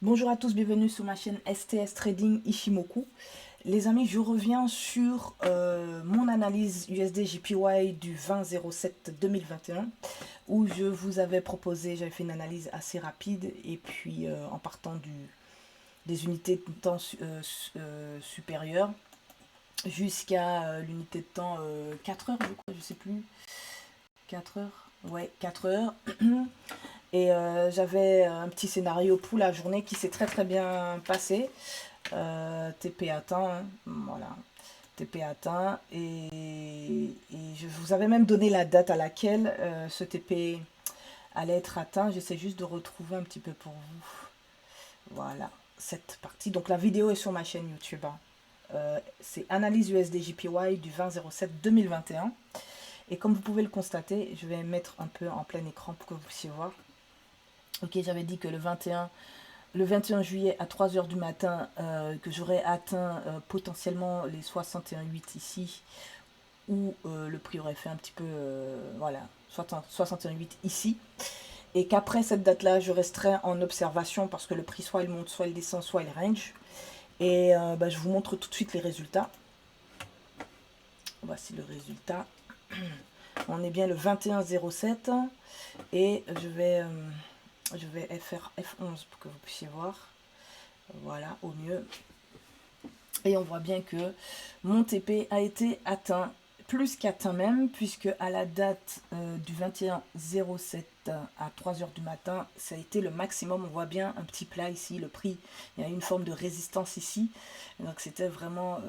Bonjour à tous, bienvenue sur ma chaîne STS Trading Ishimoku. Les amis, je reviens sur mon analyse USD JPY du 20-07-2021 où je vous avais proposé, j'avais fait une analyse assez rapide et puis en partant des unités de temps supérieures jusqu'à l'unité de temps 4 heures, je crois, je sais plus, 4 heures, ouais, 4 heures. Et j'avais un petit scénario pour la journée qui s'est très bien passé. TP atteint, hein, voilà. TP atteint. Et je vous avais même donné la date à laquelle ce TP allait être atteint. J'essaie juste de retrouver un petit peu pour vous. Voilà, cette partie. Donc la vidéo est sur ma chaîne YouTube, hein. C'est Analyse USD JPY du 20-07-2021. Et comme vous pouvez le constater, je vais mettre un peu en plein écran pour que vous puissiez voir. Ok, j'avais dit que le 21 juillet à 3 heures du matin, que j'aurais atteint potentiellement les 61,8 ici, où le prix aurait fait un petit peu, voilà, 61,8 ici. Et qu'après cette date-là, je resterai en observation parce que le prix soit il monte, soit il descend, soit il range. Et je vous montre tout de suite les résultats. Voici le résultat. On est bien le 21,07 et je vais faire F11 pour que vous puissiez voir. Voilà, au mieux. Et on voit bien que mon TP a été atteint, plus qu'atteint même, puisque à la date du 21-07 à 3 heures du matin, ça a été le maximum. On voit bien un petit plat ici, le prix, il y a une forme de résistance ici. Donc c'était vraiment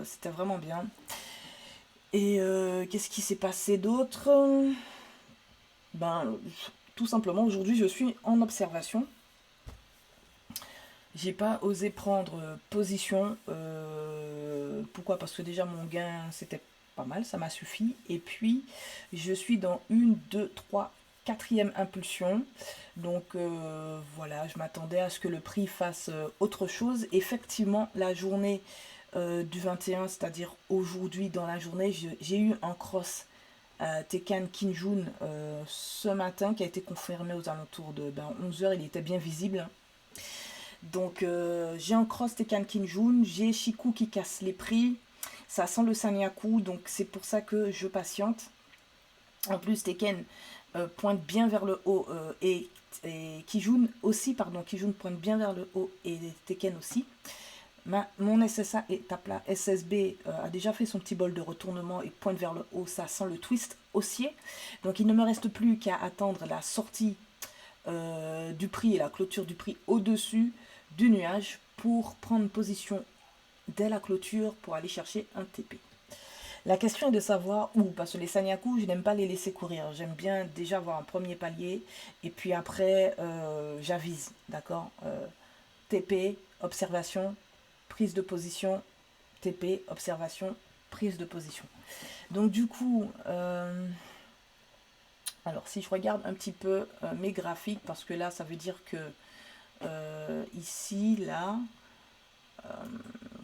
bien. Et qu'est-ce qui s'est passé d'autre? Ben, tout simplement, aujourd'hui, je suis en observation. J'ai pas osé prendre position. Pourquoi? Parce que déjà mon gain c'était pas mal, ça m'a suffi. Et puis je suis dans une, deux, trois, quatrième impulsion. Donc voilà, je m'attendais à ce que le prix fasse autre chose. Effectivement, la journée du 21, c'est-à-dire aujourd'hui dans la journée, j'ai eu un cross Tekan Kinjun ce matin qui a été confirmé aux alentours de 11 heures. Il était bien visible. Donc j'ai un cross Tekan Kinjun, j'ai Shiku qui casse les prix, ça sent le Sanyaku, donc c'est pour ça que je patiente. En plus Tekken pointe bien vers le haut et Kijun aussi, pardon, Kijun pointe bien vers le haut et Tekken aussi. Mon SSA est à plat. SSB a déjà fait son petit bol de retournement et pointe vers le haut, ça sent le twist haussier. Donc il ne me reste plus qu'à attendre la sortie du prix et la clôture du prix au-dessus du nuage pour prendre position dès la clôture pour aller chercher un TP. La question est de savoir où, parce que les Sanyaku, je n'aime pas les laisser courir. J'aime bien déjà avoir un premier palier et puis après, j'avise, d'accord, TP, observation, prise de position, TP, observation, prise de position. Donc du coup, alors si je regarde un petit peu mes graphiques, parce que là, ça veut dire que ici, là,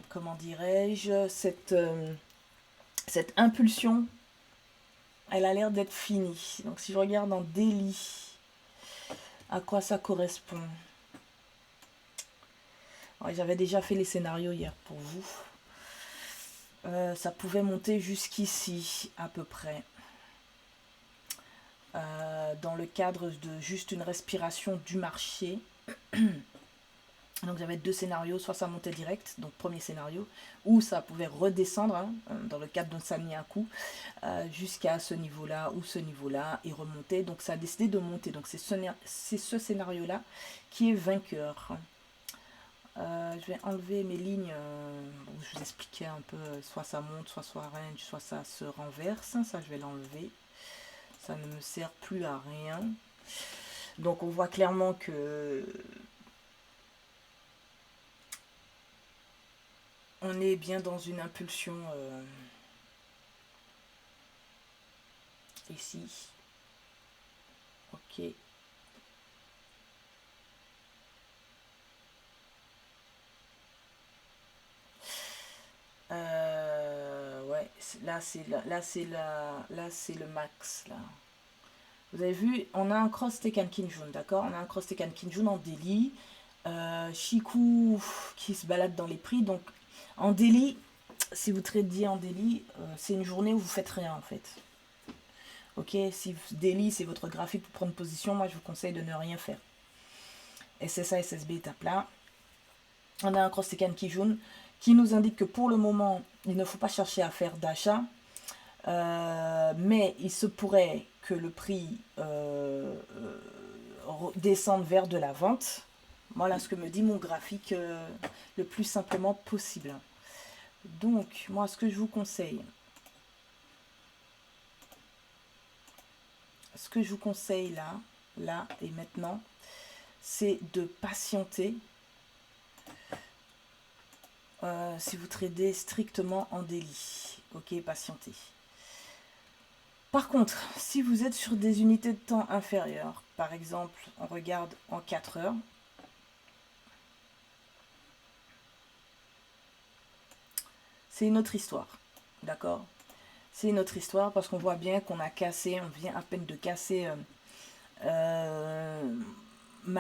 comment dirais-je, cette impulsion, elle a l'air d'être finie. Donc si je regarde en daily, à quoi ça correspond? Ouais, j'avais déjà fait les scénarios hier pour vous. Ça pouvait monter jusqu'ici, à peu près. Dans le cadre de juste une respiration du marché. Donc j'avais deux scénarios, soit ça montait direct, donc premier scénario, ou ça pouvait redescendre hein, dans le cadre d'un Sanyaku jusqu'à ce niveau-là ou ce niveau-là et remonter. Donc ça a décidé de monter. Donc c'est ce scénario-là qui est vainqueur. Je vais enlever mes lignes où je vous expliquais un peu, soit ça monte, soit range, soit ça se renverse. Ça je vais l'enlever. Ça ne me sert plus à rien. Donc on voit clairement que on est bien dans une impulsion ici. Ok. Ouais, là c'est le max là. Vous avez vu, on a un cross Tekken Kinjun, d'accord? On a un cross Tekken Kinjun en daily. Chikou qui se balade dans les prix. Donc en daily, si vous tradez en daily, c'est une journée où vous faites rien en fait. Ok, si daily c'est votre graphique pour prendre position, moi je vous conseille de ne rien faire. SSA, SSB étape là. On a un cross-secan Kijun qui nous indique que pour le moment, il ne faut pas chercher à faire d'achat. Mais il se pourrait que le prix descende vers de la vente. Voilà ce que me dit mon graphique le plus simplement possible. Donc, moi, ce que je vous conseille, là et maintenant, c'est de patienter si vous tradez strictement en daily. Ok, patientez. Par contre, si vous êtes sur des unités de temps inférieures, par exemple, on regarde en 4 heures, c'est une autre histoire, d'accord? C'est une autre histoire parce qu'on voit bien qu'on a cassé, on vient à peine de casser ma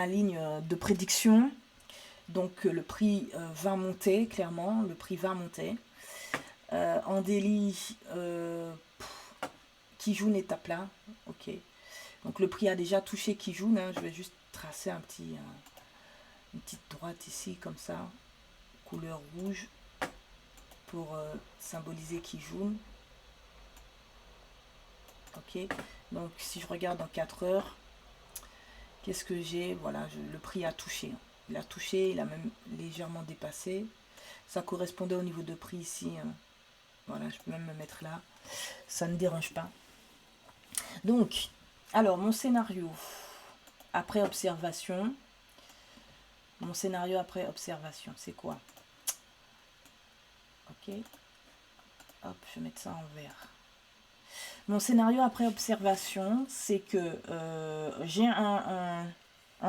ligne de prédiction. Donc le prix va monter, clairement, le prix va monter. En daily, Kijun est à plat, ok. Donc le prix a déjà touché Kijun, hein. Je vais juste tracer une petite droite ici, comme ça, couleur rouge, pour symboliser Kijun. Ok, donc si je regarde en 4 heures, qu'est-ce que j'ai? Voilà, le prix a touché. Il a touché, il a même légèrement dépassé. Ça correspondait au niveau de prix ici. Voilà, je peux même me mettre là. Ça ne dérange pas. Donc, alors, mon scénario après observation. Mon scénario après observation, c'est quoi? Ok. Hop, je vais mettre ça en vert. Mon scénario après observation, c'est que j'ai un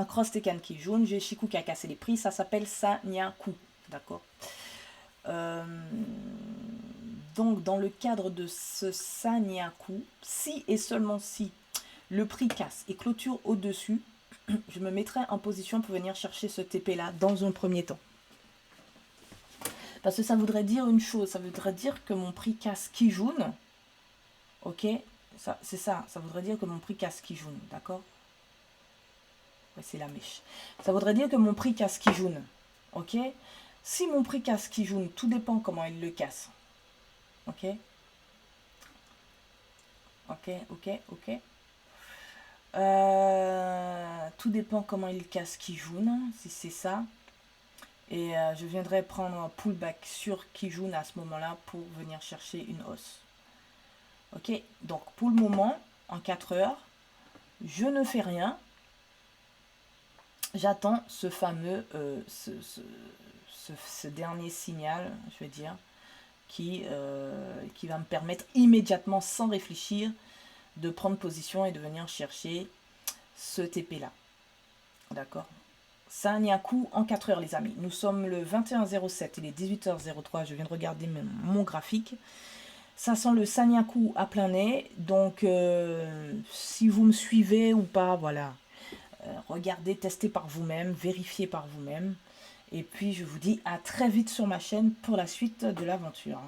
cross-tekan qui est jaune, j'ai Chikou qui a cassé les prix, ça s'appelle Sanyaku, d'accord. Donc dans le cadre de ce Sanyaku, si et seulement si le prix casse et clôture au-dessus, je me mettrai en position pour venir chercher ce TP là dans un premier temps. Parce que ça voudrait dire une chose, ça voudrait dire que mon prix casse Kijun, ok, c'est ça, ça voudrait dire que mon prix casse Kijun, d'accord. Ouais, c'est la mèche. Ça voudrait dire que mon prix casse Kijun, ok. Si mon prix casse Kijun, tout dépend comment il le casse, ok. Ok. Tout dépend comment il casse Kijun, si c'est ça. Et je viendrai prendre un pullback sur Kijun à ce moment-là pour venir chercher une hausse. Ok, donc pour le moment, en 4 heures, je ne fais rien. J'attends ce fameux, ce dernier signal, je vais dire, qui va me permettre immédiatement, sans réfléchir, de prendre position et de venir chercher ce TP là. D'accord. Sanyaku en 4 heures, les amis. Nous sommes le 21h07, il est 18h03. Je viens de regarder mon graphique. Ça sent le Sanyaku à plein nez. Donc, si vous me suivez ou pas, voilà. Regardez, testez par vous-même, vérifiez par vous-même. Et puis, je vous dis à très vite sur ma chaîne pour la suite de l'aventure.